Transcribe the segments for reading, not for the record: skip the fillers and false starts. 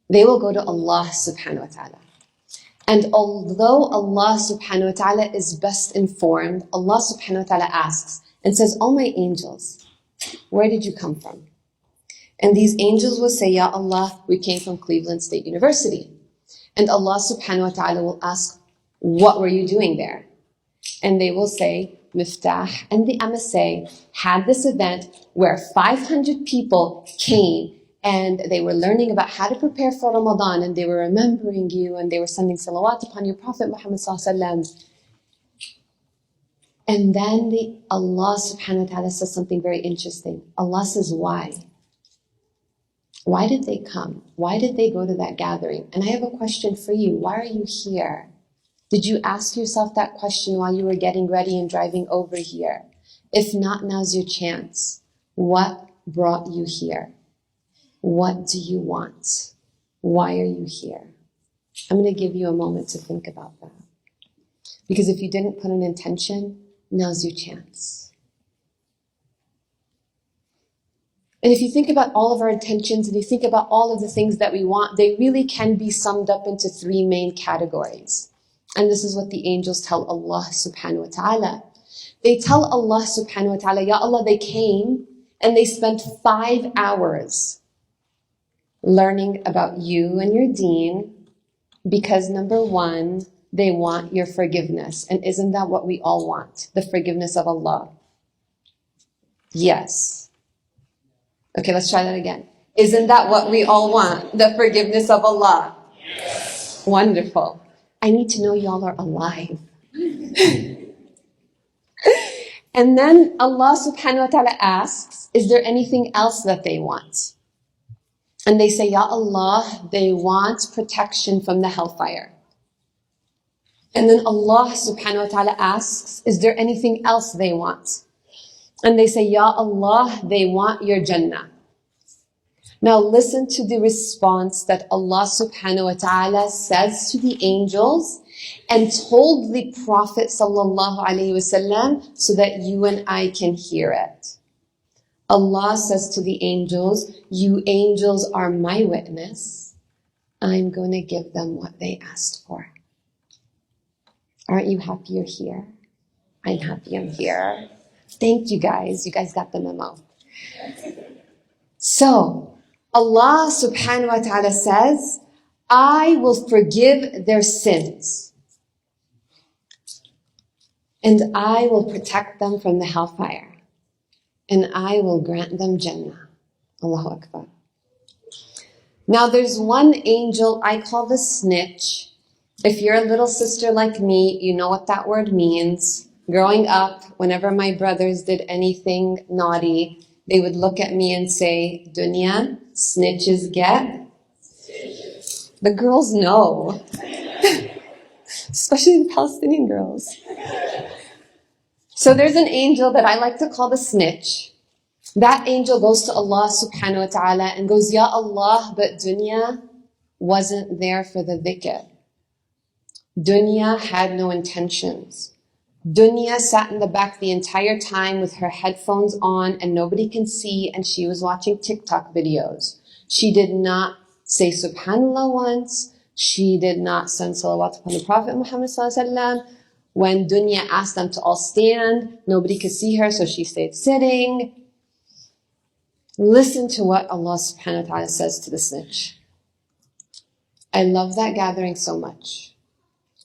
They will go to Allah subhanahu wa ta'ala. And although Allah subhanahu wa ta'ala is best informed, Allah subhanahu wa ta'ala asks and says, "Oh my angels, where did you come from?" And these angels will say, "Ya Allah, we came from Cleveland State University." And Allah subhanahu wa ta'ala will ask, "What were you doing there?" And they will say, Miftah and the emissary had this event where 500 people came and they were learning about how to prepare for Ramadan, and they were remembering you, and they were sending salawat upon your Prophet Muhammad sallallahu alaihi wasallam. And then Allah subhanahu wa ta'ala says something very interesting. Allah says, why? Why did they come? Why did they go to that gathering? And I have a question for you. Why are you here? Did you ask yourself that question while you were getting ready and driving over here? If not, now's your chance. What brought you here? What do you want? Why are you here? I'm going to give you a moment to think about that. Because if you didn't put an intention, now's your chance. And if you think about all of our intentions and you think about all of the things that we want, they really can be summed up into three main categories. And this is what the angels tell Allah subhanahu wa ta'ala. They tell Allah subhanahu wa ta'ala, Ya Allah, they came and they spent 5 hours learning about you and your deen because number one, they want your forgiveness. And isn't that what we all want? The forgiveness of Allah. Yes. Okay, let's try that again. Isn't that what we all want? The forgiveness of Allah. Yes. Wonderful. I need to know y'all are alive. And then Allah subhanahu wa ta'ala asks, is there anything else that they want? And they say, Ya Allah, they want protection from the hellfire. And then Allah subhanahu wa ta'ala asks, is there anything else they want? And they say, Ya Allah, they want your Jannah. Now listen to the response that Allah subhanahu wa ta'ala says to the angels and told the Prophet sallallahu alaihi wasallam so that you and I can hear it. Allah says to the angels, you angels are my witness. I'm going to give them what they asked for. Aren't you happy you're here? I'm happy I'm here. Thank you guys. You guys got the memo. So, Allah subhanahu wa ta'ala says, I will forgive their sins. And I will protect them from the hellfire. And I will grant them Jannah. Allahu Akbar. Now there's one angel I call the snitch. If you're a little sister like me, you know what that word means. Growing up, whenever my brothers did anything naughty, they would look at me and say, Dunya, snitches get stitches. The girls know. Especially the Palestinian girls. So there's an angel that I like to call the snitch. That angel goes to Allah subhanahu wa ta'ala and goes, Ya Allah, but dunya wasn't there for the dhikr. Dunya had no intentions. Dunya sat in the back the entire time with her headphones on and nobody can see, and she was watching TikTok videos. She did not say subhanallah once. She did not send salawat upon the Prophet Muhammad sallallahu alaihi wasallam. When dunya asked them to all stand, nobody could see her, so she stayed sitting. Listen to what Allah subhanahu wa ta'ala says to the snitch. I love that gathering so much.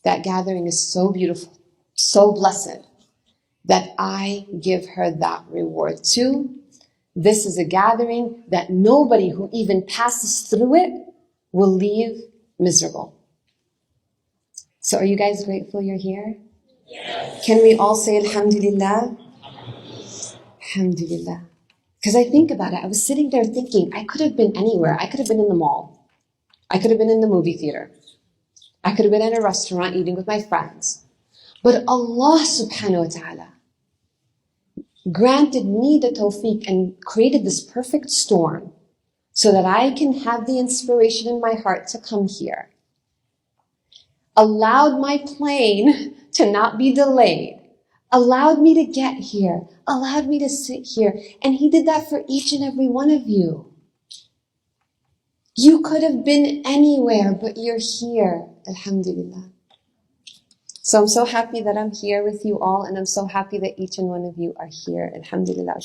That gathering is so beautiful, so blessed, that I give her that reward too. This is a gathering that nobody who even passes through it will leave miserable. So are you guys grateful you're here? Yes. Can we all say Alhamdulillah? Alhamdulillah. Because I think about it, I was sitting there thinking, I could have been anywhere. I could have been in the mall. I could have been in the movie theater. I could have been at a restaurant eating with my friends. But Allah subhanahu wa ta'ala granted me the tawfiq and created this perfect storm so that I can have the inspiration in my heart to come here. Allowed my plane to not be delayed. Allowed me to get here. Allowed me to sit here. And He did that for each and every one of you. You could have been anywhere, but you're here. Alhamdulillah. So I'm so happy that I'm here with you all, and I'm so happy that each and one of you are here. Alhamdulillah.